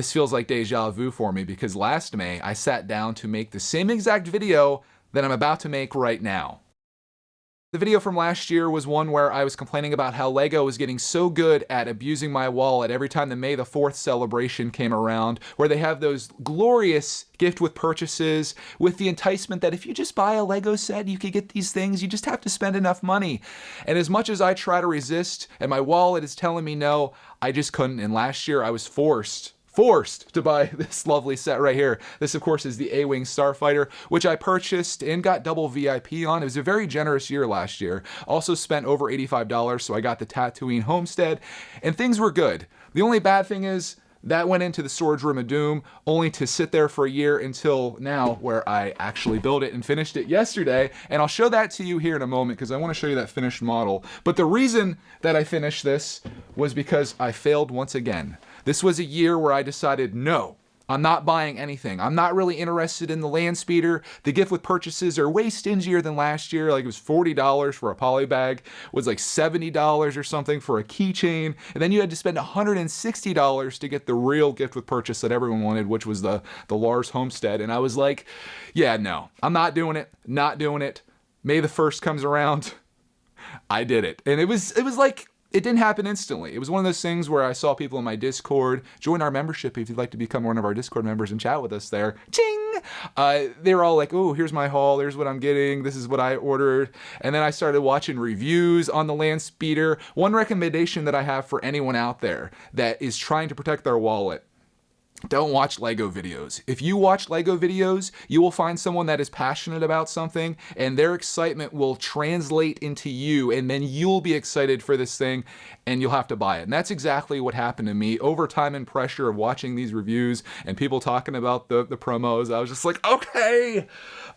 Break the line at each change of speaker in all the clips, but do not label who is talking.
This feels like deja vu for me because last May I sat down to make the same exact video that I'm about to make right now. The video from last year was one where I was complaining about how LEGO was getting so good at abusing my wallet every time the May the 4th celebration came around, where they have those glorious gift with purchases with the enticement that if you just buy a LEGO set, you could get these things, you just have to spend enough money. And as much as I try to resist and my wallet is telling me no, I just couldn't. And last year I was forced to buy this lovely set right here. This, of course, is the A-Wing Starfighter, which I purchased and got double VIP on. It was a very generous year last year. Also spent over $85, so I got the Tatooine homestead, and things were good. The only bad thing is that went into the storage room of doom, only to sit there for a year until now, where I actually built it and finished it yesterday. And I'll show that to you here in a moment because I want to show you that finished model. But the reason that I finished this was because I failed once again. This was a year where I decided, no, I'm not buying anything. I'm not really interested in the land speeder. The gift with purchases are way stingier than last year. Like it was $40 for a poly bag. It was like $70 or something for a keychain. And then you had to spend $160 to get the real gift with purchase that everyone wanted, which was the Lars Homestead. And I was like, yeah, no, I'm not doing it. Not doing it. May the 1st comes around. I did it. And it was like, it didn't happen instantly. It was one of those things where I saw people in my Discord. Join our membership if you'd like to become one of our Discord members and chat with us there. Ching! They were all like, oh, here's my haul. Here's what I'm getting. This is what I ordered. And then I started watching reviews on the land speeder. One recommendation that I have for anyone out there that is trying to protect their wallet: don't watch LEGO videos. If you watch LEGO videos, you will find someone that is passionate about something, and their excitement will translate into you, and then you'll be excited for this thing, and you'll have to buy it. And that's exactly what happened to me. Over time and pressure of watching these reviews and people talking about the promos, I was just like, okay,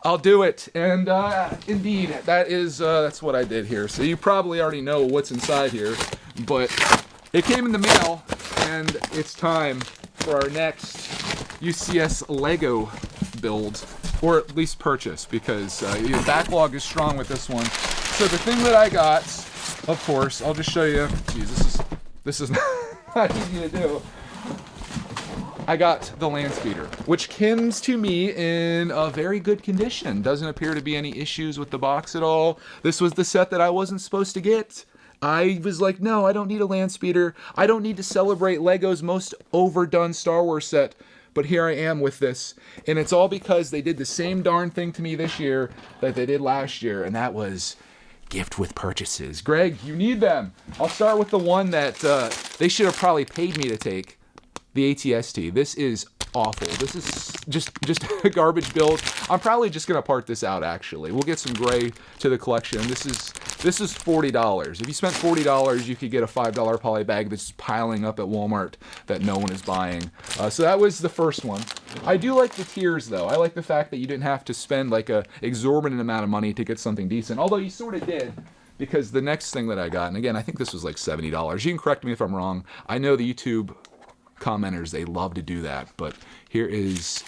I'll do it. And indeed, that's what I did here. So you probably already know what's inside here, but it came in the mail, and it's time for our next UCS LEGO build, or at least purchase, because the backlog is strong with this one. So the thing that I got, of course, I'll just show you. Geez, this is not easy to do. I got the land speeder, which comes to me in a very good condition. Doesn't appear to be any issues with the box at all. This was the set that I wasn't supposed to get. I was like, no, I don't need a land speeder. I don't need to celebrate LEGO's most overdone Star Wars set. But here I am with this. And it's all because they did the same darn thing to me this year that they did last year. And that was gift with purchases. Greg, you need them. I'll start with the one that they should have probably paid me to take. The ATST. This is awful. This is just a garbage build. I'm probably just gonna part this out, actually. We'll get some gray to the collection. This is $40. If you spent $40, you could get a $5 poly bag that's piling up at Walmart that no one is buying. So that was the first one. I do like the tiers, though. I like the fact that you didn't have to spend like a exorbitant amount of money to get something decent, although you sort of did, because the next thing that I got, and again, I think this was like $70. You can correct me if I'm wrong. I know the YouTube commenters, they love to do that, but here's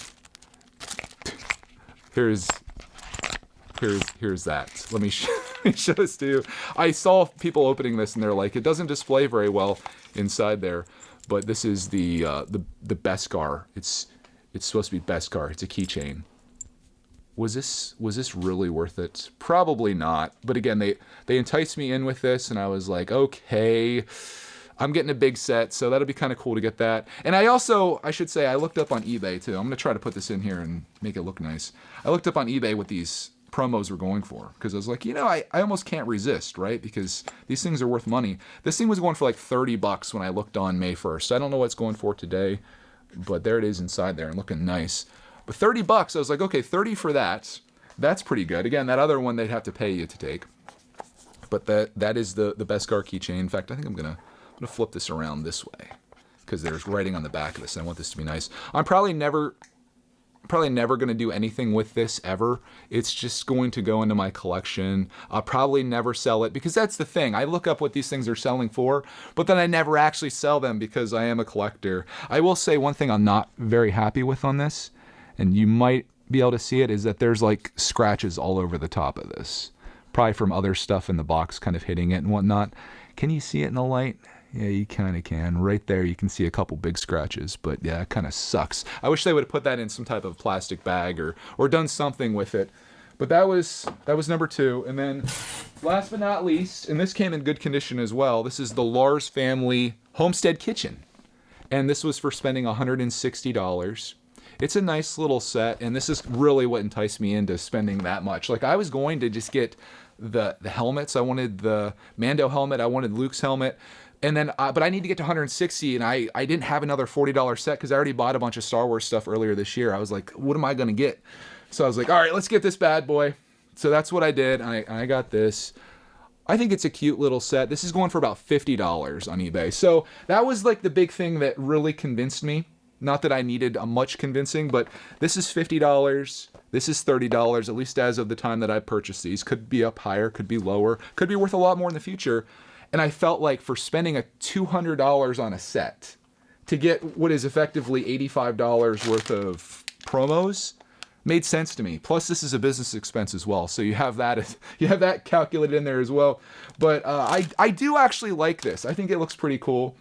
that. Let me show this to you. I saw people opening this and they're like, it doesn't display very well inside there, but this is the Beskar. It's supposed to be Beskar. It's a keychain. Was this really worth it? Probably not. But again, they enticed me in with this, and I was like, okay, I'm getting a big set, so that'll be kind of cool to get that. And I should say, I looked up on eBay too. I'm going to try to put this in here and make it look nice. I looked up on eBay what these promos were going for, because I was like, I almost can't resist, right? Because these things are worth money. This thing was going for like $30 when I looked on May 1st. I don't know what it's going for today, but there it is inside there and looking nice. But $30, I was like, okay, 30 for that. That's pretty good. Again, that other one they'd have to pay you to take. But that is the Beskar keychain. In fact, I think I'm gonna flip this around this way, because there's writing on the back of this, and I want this to be nice. I'm probably never going to do anything with this ever. It's just going to go into my collection. I'll probably never sell it, because that's the thing. I look up what these things are selling for, but then I never actually sell them because I am a collector. I will say one thing I'm not very happy with on this, and you might be able to see it, is that there's like scratches all over the top of this. Probably from other stuff in the box kind of hitting it and whatnot. Can you see it in the light? Yeah, you kind of can. Right there, you can see a couple big scratches, but yeah, it kind of sucks. I wish they would have put that in some type of plastic bag or done something with it. But that was number 2. And then last but not least, and this came in good condition as well, this is the Lars Family Homestead Kitchen. And this was for spending $160. It's a nice little set, and this is really what enticed me into spending that much. Like, I was going to just get the helmets. I wanted the Mando helmet. I wanted Luke's helmet. And then, but I need to get to 160, and I didn't have another $40 set because I already bought a bunch of Star Wars stuff earlier this year. I was like, what am I going to get? So I was like, all right, let's get this bad boy. So that's what I did. I got this. I think it's a cute little set. This is going for about $50 on eBay. So that was like the big thing that really convinced me. Not that I needed a much convincing, but this is $50. This is $30, at least as of the time that I purchased these. Could be up higher, could be lower, could be worth a lot more in the future. And I felt like for spending $200 on a set to get what is effectively $85 worth of promos made sense to me. Plus, this is a business expense as well, so you have that calculated in there as well. But I do actually like this. I think it looks pretty cool.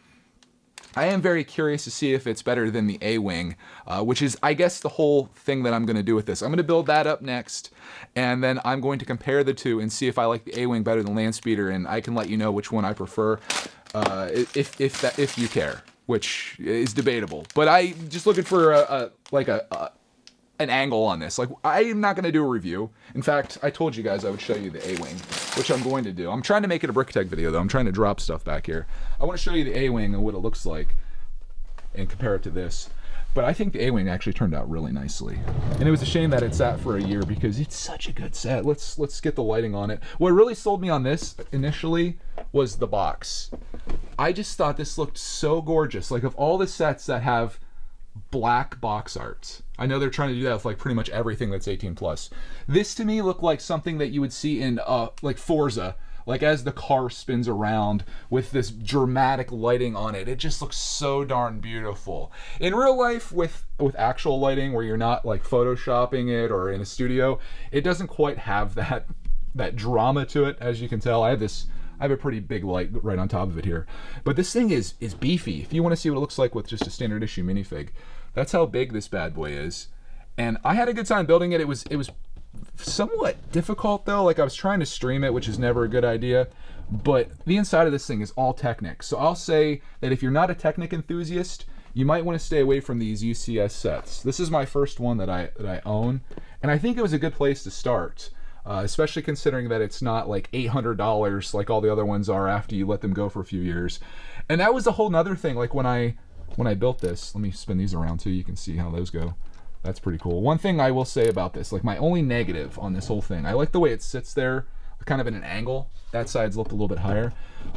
I am very curious to see if it's better than the A-Wing, which is, I guess, the whole thing that I'm going to do with this. I'm going to build that up next, and then I'm going to compare the two and see if I like the A-Wing better than Landspeeder, and I can let you know which one I prefer, if you care, which is debatable. But I'm just looking for an angle on this. Like, I'm not going to do a review. In fact, I told you guys I would show you the A-Wing, which I'm going to do. I'm trying to make it a Brickitect video, though. I'm trying to drop stuff back here. I want to show you the A-Wing and what it looks like and compare it to this. But I think the A-Wing actually turned out really nicely. And it was a shame that it sat for a year because it's such a good set. Let's get the lighting on it. What really sold me on this initially was the box. I just thought this looked so gorgeous. Like, of all the sets that have black box art, I know they're trying to do that with like pretty much everything that's 18 plus. This to me looked like something that you would see in like Forza, like as the car spins around with this dramatic lighting on it. It just looks so darn beautiful. In real life, with actual lighting where you're not like photoshopping it or in a studio, it doesn't quite have that drama to it. As you can tell, I have a pretty big light right on top of it here. But this thing is beefy. If you want to see what it looks like with just a standard issue minifig, that's how big this bad boy is. And I had a good time building it. It was somewhat difficult though. Like, I was trying to stream it, which is never a good idea. But the inside of this thing is all Technic. So I'll say that if you're not a Technic enthusiast, you might want to stay away from these UCS sets. This is my first one that I own, and I think it was a good place to start. Especially considering that it's not like $800 like all the other ones are after you let them go for a few years. And that was a whole nother thing. Like, when I built this, let me spin these around too, you can see how those go. That's pretty cool. One thing I will say about this, like my only negative on this whole thing, I like the way it sits there kind of in an angle. That side's looked a little bit higher.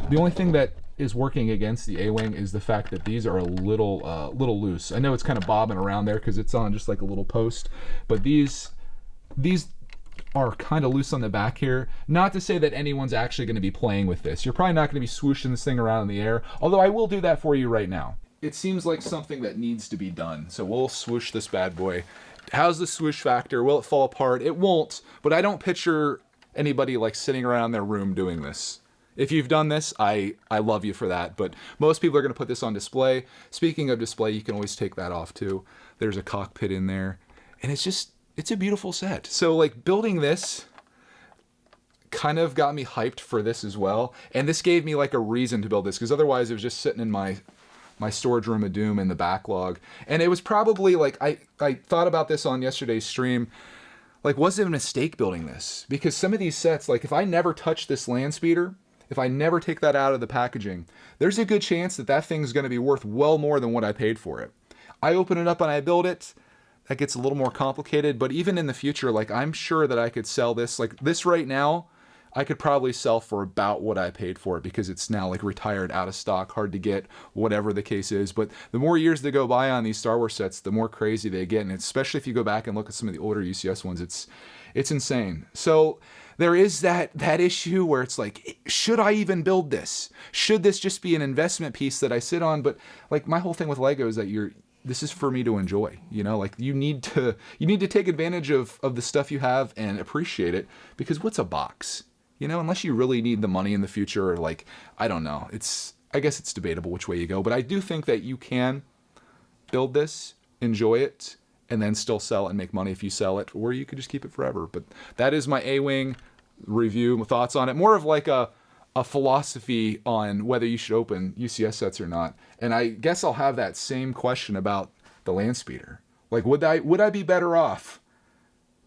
The only thing that is working against the A-Wing is the fact that these are a little loose. I know it's kind of bobbing around there because it's on just like a little post, but these are kind of loose on the back here. Not to say that anyone's actually going to be playing with this. You're probably not going to be swooshing this thing around in the air, although I will do that for you right now. It seems like something that needs to be done, so we'll swoosh this bad boy. How's the swoosh factor? Will it fall apart? It won't, but I don't picture anybody like sitting around their room doing this. If you've done this, I love you for that, but most people are going to put this on display. Speaking of display, you can always take that off too. There's a cockpit in there, and it's a beautiful set. So like, building this kind of got me hyped for this as well, and this gave me like a reason to build this, because otherwise it was just sitting in my storage room of doom in the backlog. And it was probably like, I thought about this on yesterday's stream, like, was it a mistake building this? Because some of these sets, like if I never touch this Landspeeder, if I never take that out of the packaging, there's a good chance that thing's going to be worth well more than what I paid for it. I open it up and I build it. That gets a little more complicated, but even in the future, like, I'm sure that I could sell this. Like, this right now, I could probably sell for about what I paid for it, because it's now like retired, out of stock, hard to get, whatever the case is. But the more years that go by on these Star Wars sets, the more crazy they get. And especially if you go back and look at some of the older UCS ones, it's insane. So there is that issue where it's like, should I even build this? Should this just be an investment piece that I sit on? But like, my whole thing with Lego is that this is for me to enjoy, you know, like you need to take advantage of the stuff you have and appreciate it, because what's a box, you know, unless you really need the money in the future, or like, I don't know, I guess it's debatable which way you go, but I do think that you can build this, enjoy it, and then still sell it and make money if you sell it, or you could just keep it forever. But that is my A-Wing review, thoughts on it. More of like a philosophy on whether you should open UCS sets or not. And I guess I'll have that same question about the Landspeeder. Like, would I be better off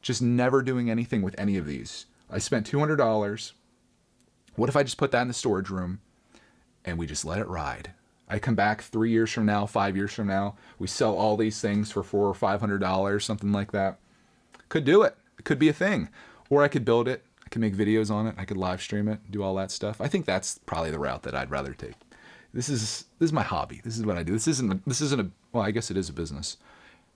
just never doing anything with any of these? I spent $200. What if I just put that in the storage room and we just let it ride? I come back 3 years from now, 5 years from now, we sell all these things for $400 or $500, something like that. Could do it. It could be a thing. Or I could build it. I could make videos on it. I could live stream it, do all that stuff. I think that's probably the route that I'd rather take. This is my hobby. This is what I do. This isn't a, well, I guess it is a business.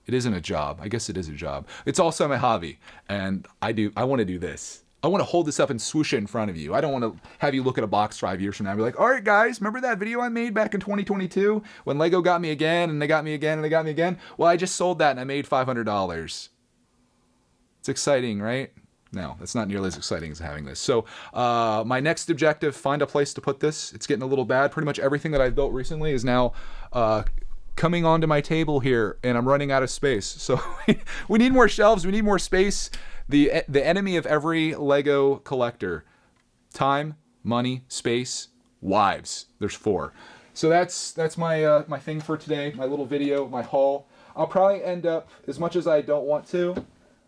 It isn't a job. I guess it is a job. It's also my hobby. And I want to do this. I want to hold this up and swoosh it in front of you. I don't want to have you look at a box 5 years from now and be like, all right, guys, remember that video I made back in 2022 when Lego got me again and they got me again and they got me again? Well, I just sold that and I made $500. It's exciting, right? No, that's not nearly as exciting as having this. So my next objective, find a place to put this. It's getting a little bad. Pretty much everything that I've built recently is now coming onto my table here, and I'm running out of space. So we need more shelves. We need more space. The enemy of every Lego collector: time, money, space, wives. There's 4. So that's my my thing for today. My little video, my haul. I'll probably end up, as much as I don't want to, I'm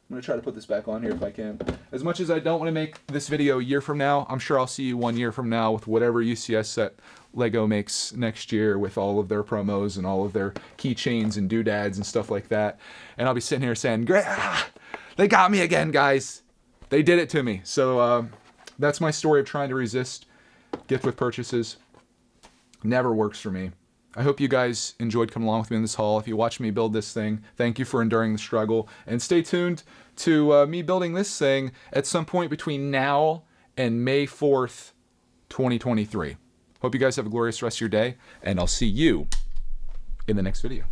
going to try to put this back on here if I can. As much as I don't want to make this video a year from now, I'm sure I'll see you 1 year from now with whatever UCS set Lego makes next year with all of their promos and all of their keychains and doodads and stuff like that. And I'll be sitting here saying, great, they got me again, guys. They did it to me. So that's my story of trying to resist gift with purchases. Never works for me. I hope you guys enjoyed coming along with me in this haul. If you watched me build this thing, thank you for enduring the struggle. And stay tuned to me building this thing at some point between now and May 4th, 2023. Hope you guys have a glorious rest of your day, and I'll see you in the next video.